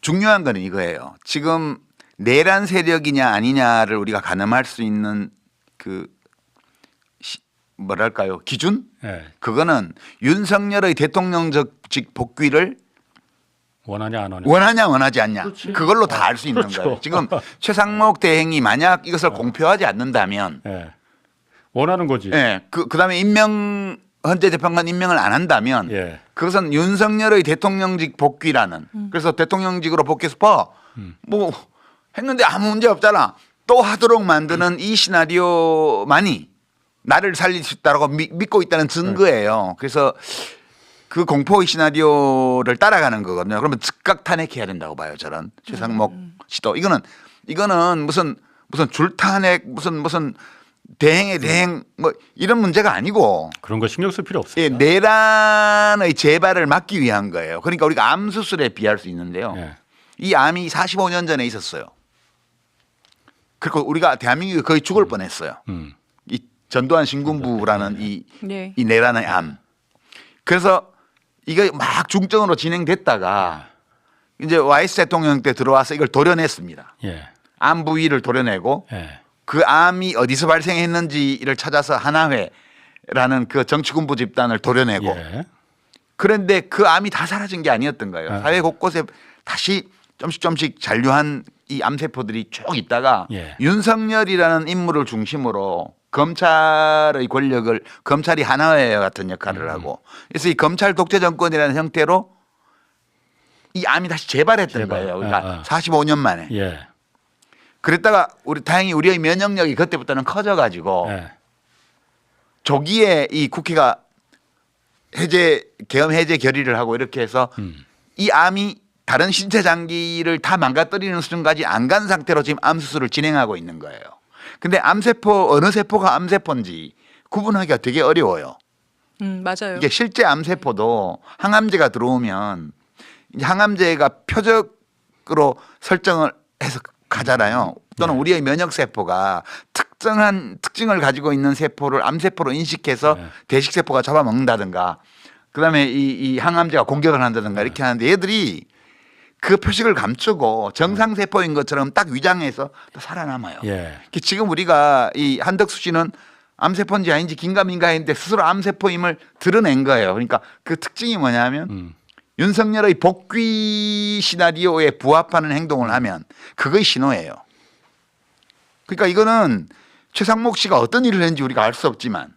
중요한 거는 이거예요. 지금 내란 세력이냐 아니냐를 우리가 가늠할 수 있는 그 뭐랄까요 기준? 예. 그거는 윤석열의 대통령직 복귀를 원하냐 안 하냐. 원하냐 원하지 않냐. 그렇지. 그걸로 다 알 수 있는 그렇죠. 거예요. 지금 최상목 대행이 만약 이것을 공표하지 않는다면 예. 원하는 거지. 예. 그다음에 헌재 재판관 임명을 안 한다면 예. 그것은 윤석열의 대통령직 복귀라는 그래서 대통령직으로 복귀해서 뭐 했는데 아무 문제 없잖아. 또 하도록 만드는 이 시나리오만이 나를 살릴 수 있다고 믿고 있다는 증거예요. 그래서 그 공포의 시나리오를 따라가는 거거든요. 그러면 즉각 탄핵해야 된다고 봐요. 저는 최상목 씨도 이거는 무슨 줄탄핵 무슨 대행의 대행 뭐 이런 문제가 아니고 그런 거 신경 쓸 필요 없어요. 예, 내란의 재발을 막기 위한 거예요. 그러니까 우리가 암 수술에 비할 수 있는데요. 예. 이 암이 45년 전에 있었어요. 그리고 우리가 대한민국이 거의 죽을 뻔했어요. 이 전두환 신군부라는 이 내란의 암. 그래서 이게 막 중증으로 진행됐다가 이제 YS 대통령 때 들어와서 이걸 도려냈습니다. 예. 암 부위를 도려내고 예. 그 암이 어디서 발생했는지를 찾아서 하나회라는 그 정치군부 집단을 도려내고 예. 그런데 그 암이 다 사라진 게 아니었던 거예요. 아. 사회 곳곳에 다시 조금씩 잔류한 이 암세포들이 쭉 있다가 예. 윤석열이라는 인물을 중심으로 검찰의 권력을 검찰이 하나회 같은 역할을 하고 그래서 이 검찰 독재 정권이라는 형태로 이 암이 다시 재발했던 거예요. 그러니까 45년 만에. 예. 그랬다가 다행히 우리의 면역력이 그때부터는 커져가지고 예. 조기에 이 국회가 계엄 해제 결의를 하고 이렇게 해서 이 암이 다른 신체 장기를 다 망가뜨리는 수준까지 안 간 상태로 지금 암 수술을 진행하고 있는 거예요. 근데 암세포 어느 세포가 암세포인지 구분하기가 되게 어려워요. 맞아요. 이게 실제 암세포도 항암제가 들어오면 이제 항암제가 표적으로 설정을 해서 가잖아요. 또는 우리의 면역세포가 특정한 특징을 가지고 있는 세포를 암세포로 인식해서 대식세포가 잡아먹는다든가 그다음에 이 항암제가 공격을 한다든가 이렇게 하는데 얘들이 그 표식을 감추고 정상세포인 것처럼 딱 위장해서 또 살아남아요. 예. 지금 우리가 이 한덕수 씨는 암세포인지 아닌지 긴가민가 했는데 스스로 암세포임을 드러낸 거예요. 그러니까 그 특징이 뭐냐면 윤석열의 복귀 시나리오에 부합하는 행동을 하면 그거의 신호예요. 그러니까 이거는 최상목 씨가 어떤 일을 했는지 우리가 알 수 없지만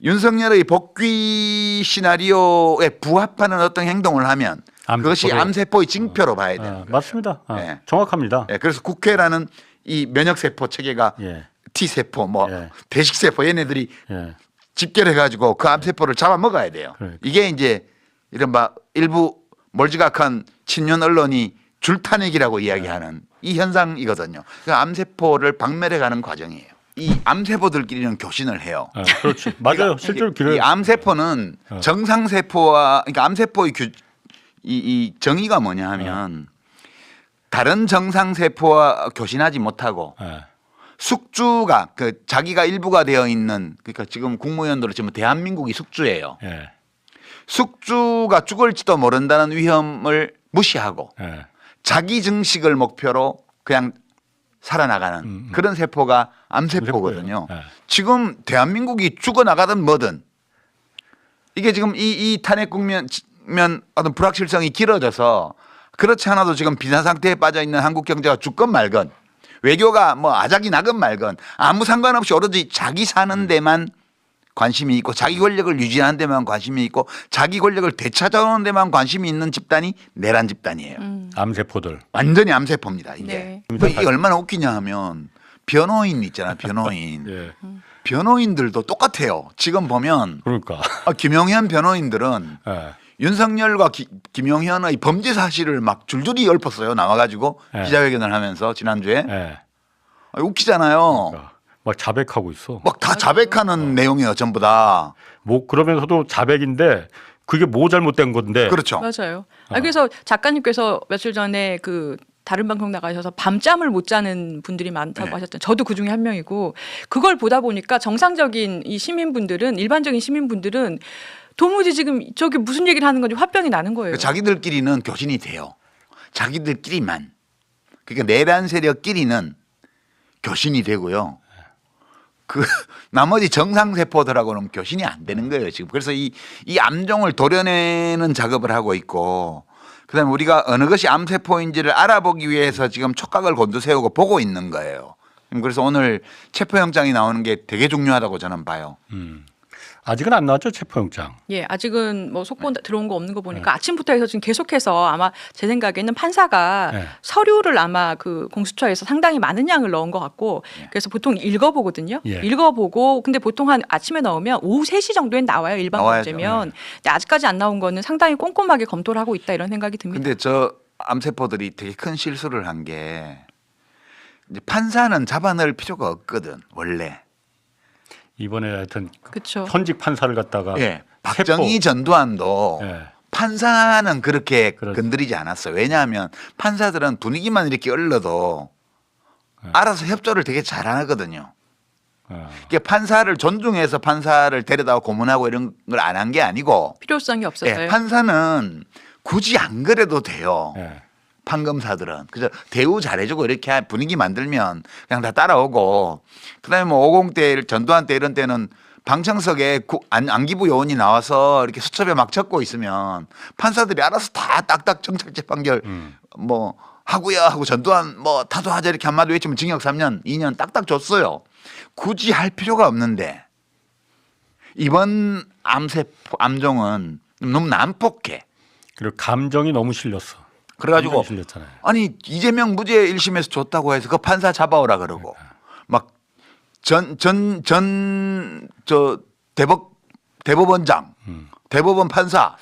윤석열의 복귀 시나리오에 부합하는 어떤 행동을 하면 그것이 암세포의 징표로 봐야 되는 거예요. 맞습니다. 네. 정확합니다. 네. 그래서 국회라는 이 면역세포 체계가 예. T세포 뭐 예. 대식세포 얘네들이 예. 집결해가지고 그 암세포를 잡아먹어야 돼요. 그러니까. 이게 이제 이른바 일부 몰지각한 친윤 언론이 줄탄핵이라고 이야기하는 이 현상이거든요. 그러니까 암세포를 박멸해가는 과정이에요. 이 암세포들끼리는 교신을 해요. 그렇지. 맞아요. 그러니까 실제로 이 암세포는 정상세포와 그러니까 암세포의 이 정의가 뭐냐 하면 다른 정상세포와 교신하지 못하고 숙주가 그 자기가 일부가 되어 있는 그러니까 지금 국무위원들로 치면 대한민국이 숙주예요. 예. 숙주가 죽을지도 모른다는 위험을 무시하고 자기 증식을 목표로 그냥 살아나가는 그런 세포가 암세포거든요. 지금 대한민국이 죽어나가든 뭐든 이게 지금 이 탄핵 국면 어떤 불확실성이 길어져서 그렇지 않아도 지금 비상 상태에 빠져 있는 한국 경제가 죽건 말건 외교가 뭐 아작이 나건 말건 아무 상관없이 오로지 자기 사는 데만 관심이 있고 자기 권력을 유지하는 데만 관심이 있고 자기 권력을 되찾아오는 데만 관심이 있는 집단이 내란 집단이에요. 암세포들. 완전히 암세포입니다. 이게. 네. 이게 얼마나 웃기냐 하면 변호인 있잖아. 변호인. 예. 변호인들도 똑같아요. 지금 보면 그러니까. 김용현 변호인들은 예. 윤석열과 김용현의 범죄 사실을 막 줄줄이 읊었어요. 나와가지고 기자회견을 하면서 지난주에. 예. 웃기잖아요. 그러니까. 막 자백하고 있어. 막 다 자백하는 내용이에요. 전부 다. 뭐 그러면서도 자백인데 그게 뭐 잘못된 건데. 그렇죠. 맞아요. 그래서 작가님께서 며칠 전에 그 다른 방송 나가셔서 밤잠을 못 자는 분들이 많다고 하셨잖아요. 저도 그 중에 한 명이고 그걸 보다 보니까 정상적인 이 시민분들은 일반적인 시민분들은 도무지 지금 저게 무슨 얘기를 하는 건지 화병이 나는 거예요. 자기들끼리는 교신이 돼요. 자기들끼리만 그러니까 내란 세력끼리는 교신이 되고요. 그 나머지 정상 세포들하고는 교신이 안 되는 거예요 지금. 그래서 이 암종을 도려내는 작업을 하고 있고, 그다음에 우리가 어느 것이 암세포인지를 알아보기 위해서 지금 촉각을 곤두세우고 보고 있는 거예요. 그래서 오늘 체포영장이 나오는 게 되게 중요하다고 저는 봐요. 아직은 안 나왔죠, 체포영장. 예, 아직은 뭐 속보 들어온 거 없는 거 보니까 아침부터 해서 지금 계속해서 아마 제 생각에는 판사가 서류를 아마 그 공수처에서 상당히 많은 양을 넣은 것 같고, 그래서 보통 읽어보거든요. 읽어보고 근데 보통 한 아침에 나오면 오후 3시 정도엔 나와요, 일반 범죄면. 근데 아직까지 안 나온 거는 상당히 꼼꼼하게 검토를 하고 있다 이런 생각이 듭니다. 근데 저 암세포들이 되게 큰 실수를 한 게 이제 판사는 잡아넣을 필요가 없거든 원래. 이번에 하여튼 그쵸. 현직 판사를 갖다가 예. 박정희 전두환도 판사는 그렇게 건드리지 않았어요. 왜냐하면 판사들은 분위기만 이렇게 얼러도 알아서 협조를 되게 잘하거든요. 그러니까 판사를 존중해서 판사를 데려다 고문하고 이런 걸 안 한 게 아니고 필요성이 없었어요. 예, 판사는 굳이 안 그래도 돼요. 판검사들은 그저 대우 잘해주고 이렇게 분위기 만들면 그냥 다 따라오고, 그다음에 뭐 50대 전두환 때 이런 때는 방청석에 안기부 요원이 나와서 이렇게 수첩에 막 적고 있으면 판사들이 알아서 다 딱딱 정찰제 판결 뭐 하고요 하고 전두환 뭐 타도하자 이렇게 한마디 외치면 징역 3년 2년 딱딱 줬어요. 굳이 할 필요가 없는데 이번 암종은 너무 난폭해. 그리고 감정이 너무 실렸어. 그래가지고 실렸잖아요. 아니 이재명 무죄 1심에서 줬다고 해서 그 판사 잡아오라 그러고 막 저 대법원장, 대법원 판사,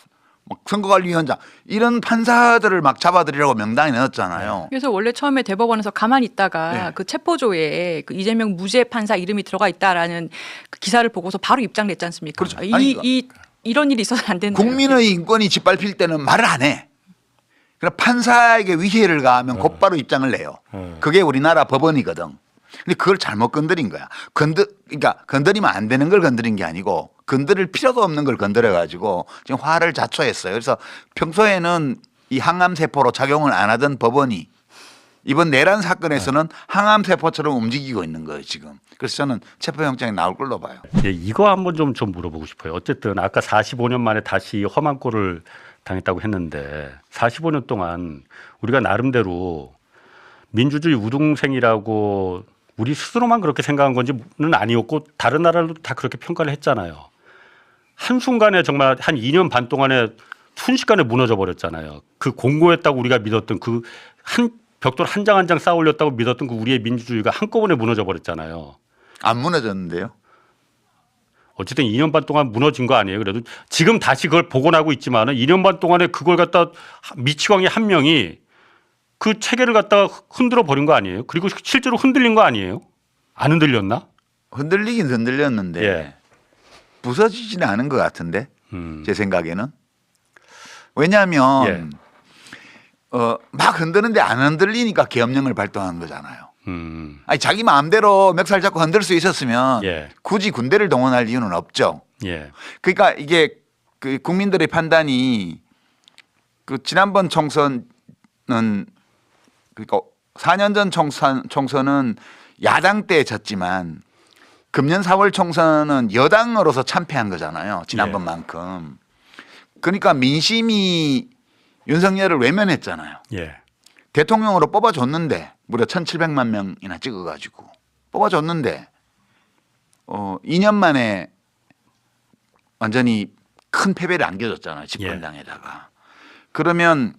막 선거관리위원장 이런 판사들을 막 잡아들이라고 명단에 넣었잖아요. 그래서 원래 처음에 대법원에서 가만히 있다가 그 체포조에 그 이재명 무죄 판사 이름이 들어가 있다라는 그 기사를 보고서 바로 입장 냈지 않습니까? 그렇죠. 아니, 이런 일이 있어서는 안 된다. 국민의 인권이 짓밟힐 때는 말을 안 해. 그럼 판사에게 위해를 가하면 곧바로 입장을 내요. 그게 우리나라 법원이거든. 근데 그걸 잘못 건드린 거야. 그러니까 건드리면 안 되는 걸 건드린 게 아니고 건드릴 필요도 없는 걸 건드려 가지고 지금 화를 자초했어요. 그래서 평소에는 이 항암세포로 작용을 안 하던 법원이 이번 내란 사건에서는 항암세포처럼 움직이고 있는 거예요 지금. 그래서 저는 체포영장이 나올 걸로 봐요. 예, 이거 한번 좀 물어보고 싶어요. 어쨌든 아까 45년 만에 다시 험한 꼴을 당했다고 했는데 45년 동안 우리가 나름대로 민주주의 우등생이라고 우리 스스로만 그렇게 생각한 건지는 아니었고 다른 나라들도 다 그렇게 평가를 했잖아요. 한순간에 정말 한 2년 반 동안에 순식간에 무너져 버렸잖아요. 그 공고했다고 우리가 믿었던 그 한 벽돌 한 장 한 장 쌓아 올렸다고 믿었던 그 우리의 민주주의가 한꺼번에 무너져 버렸잖아요. 안 무너졌는데요. 어쨌든 2년 반 동안 무너진 거 아니에요. 그래도 지금 다시 그걸 복원하고 있지만은 2년 반 동안에 그걸 갖다 미치광이 한 명이 그 체계를 갖다가 흔들어 버린 거 아니에요. 그리고 실제로 흔들린 거 아니에요. 안 흔들렸나? 흔들리긴 흔들렸는데 부서지지는 않은 것 같은데 제 생각에는. 왜냐하면 막 흔드는데 안 흔들리니까 계엄령을 발동한 거잖아요. 아니 자기 마음대로 멱살 잡고 흔들 수 있었으면 굳이 군대를 동원할 이유는 없죠. 그러니까 이게 그 국민들의 판단이 그 지난번 총선은 그러니까 4년 전 총선은 야당 때 졌지만 금년 4월 총선은 여당으로서 참패한 거잖아요. 지난번만큼. 그러니까 민심이 윤석열을 외면했잖아요. 대통령으로 뽑아줬는데 무려 1,700만 명이나 찍어가지고 뽑아줬는데 2년 만에 완전히 큰 패배를 안겨줬잖아요. 집권당에다가. 그러면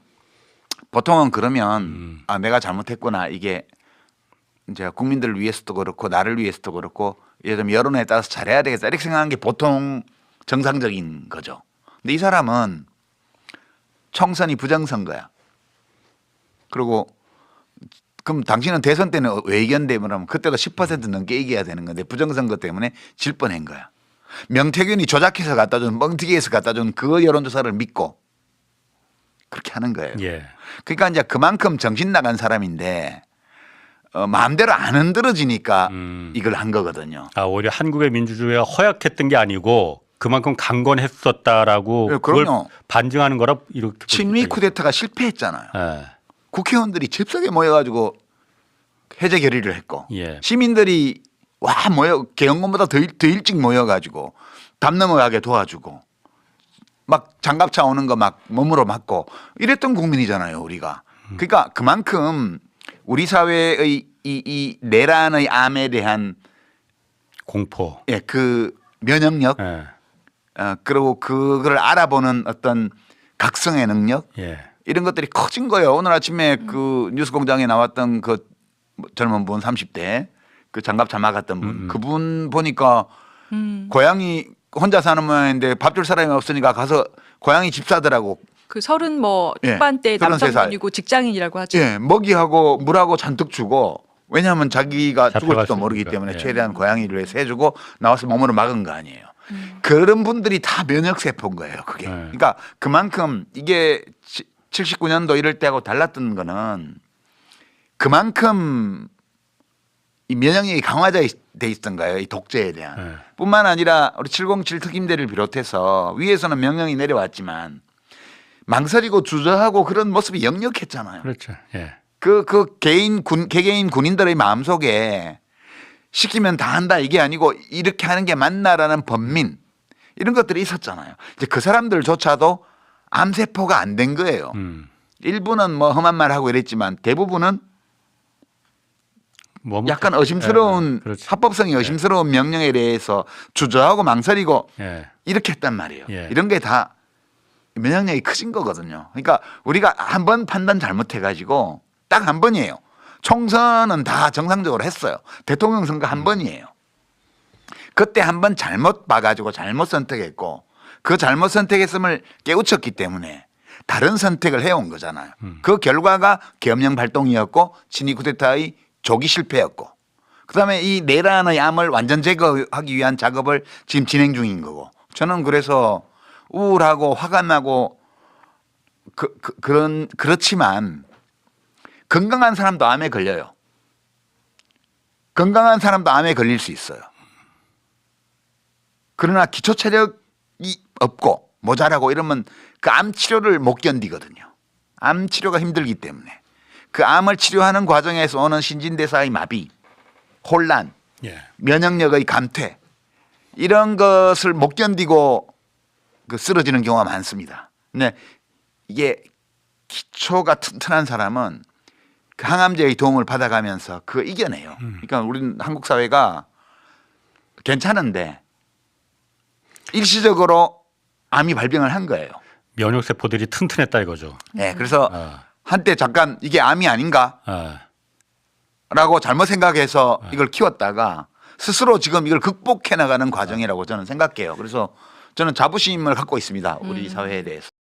보통은 그러면 아 내가 잘못했구나 이게 이제 국민들을 위해서도 그렇고 나를 위해서도 그렇고 예를 들면 여론에 따라서 잘해야 되겠다 이렇게 생각하는 게 보통 정상적인 거죠. 근데 이 사람은 총선이 부정선거야. 그리고 그럼 당신은 대선 때는 왜 이겼는데 그러면 그때도 10% 넘게 이겨야 되는 건데 부정선거 때문에 질 뻔한 거야. 명태균이 조작해서 갖다 준 뻥튀기해서 갖다 준 그 여론조사를 믿고 그렇게 하는 거예요. 그러니까 이제 그만큼 정신 나간 사람인데 마음대로 안 흔들어지니까 이걸 한 거거든요. 아 오히려 한국의 민주주의가 허약했던 게 아니고 그만큼 강건했었다라고 그걸 반증하는 거라 이렇게 친미 쿠데타가 실패했잖아요. 국회의원들이 잽싸게 모여가지고 해제 결의를 했고 예. 시민들이 와 모여 개헌권보다 더 일찍 모여가지고 담 넘어가게 도와주고 막 장갑차 오는 거 막 몸으로 맞고 이랬던 국민이잖아요 우리가. 그러니까 그만큼 우리 사회의 이 내란의 암에 대한 공포. 예, 그 면역력 예. 그리고 그걸 알아보는 어떤 각성의 능력 예. 이런 것들이 커진 거예요. 오늘 아침에 그 뉴스공장에 나왔던 그 젊은 분 30대 그 장갑차 막았던 분 그분 보니까 고향이 혼자 사는 모양인데 밥 줄 사람이 없으니까 가서 고향이 집 사더라고. 그 30 뭐 예, 후반대 33살. 남성분이고 직장인이라고 하죠. 예, 먹이하고 물하고 잔뜩 주고 왜냐하면 자기가 잡혀갈 죽을지도 수 모르기 있으니까. 때문에 예. 최대한 고양이를 위해서 해주고 나와서 몸으로 막은 거 아니에요. 그런 분들이 다 면역세포인 거예요. 그게. 네. 그러니까 그만큼 이게 79년도 이럴 때하고 달랐던 거는 그만큼 이 면역력이 강화돼 있던 거예요. 이 독재에 대한. 네. 뿐만 아니라 우리 707 특임대를 비롯해서 위에서는 명령이 내려왔지만 망설이고 주저하고 그런 모습이 역력했잖아요. 그렇죠. 예. 그 개개인 군인들의 마음속에 시키면 다 한다 이게 아니고 이렇게 하는 게 맞나라는 번민 이런 것들이 있었잖아요. 이제 그 사람들조차도 암세포가 안 된 거예요. 일부는 뭐 험한 말 하고 이랬지만 대부분은 약간 의심스러운 그렇지. 합법성이 의심스러운 명령에 대해서 주저하고 망설이고 예. 이렇게 했단 말이에요. 예. 이런 게 다 면역력이 커진 거거든요. 그러니까 우리가 한 번 판단 잘못해가지고 딱 한 번이에요. 총선은 다 정상적으로 했어요. 대통령 선거 한 번이에요. 그때 한 번 잘못 봐가지고 잘못 선택했고 그 잘못 선택했음을 깨우쳤기 때문에 다른 선택을 해온 거잖아요. 그 결과가 계엄령 발동이었고 친위 쿠데타의 조기 실패였고 그다음에 이 내란의 암을 완전 제거하기 위한 작업을 지금 진행 중인 거고 저는 그래서 우울하고 화가 나고 그렇지만 건강한 사람도 암에 걸려요. 건강한 사람도 암에 걸릴 수 있어요. 그러나 기초 체력이 없고 모자라고 이러면 그 암 치료를 못 견디거든요. 암 치료가 힘들기 때문에 그 암을 치료하는 과정에서 오는 신진대사의 마비, 혼란, 예. 면역력의 감퇴 이런 것을 못 견디고 그 쓰러지는 경우가 많습니다. 근데 이게 기초가 튼튼한 사람은 그 항암제의 도움을 받아가면서 그거 이겨내요. 그러니까 우리는 한국 사회가 괜찮은데 일시적으로 암이 발병을 한 거예요. 면역 세포들이 튼튼했다 이거죠. 네, 그래서 아. 한때 잠깐 이게 암이 아닌가라고 아. 잘못 생각해서 이걸 키웠다가 스스로 지금 이걸 극복해 나가는 과정이라고 저는 생각해요. 그래서 저는 자부심을 갖고 있습니다. 우리 사회에 대해서.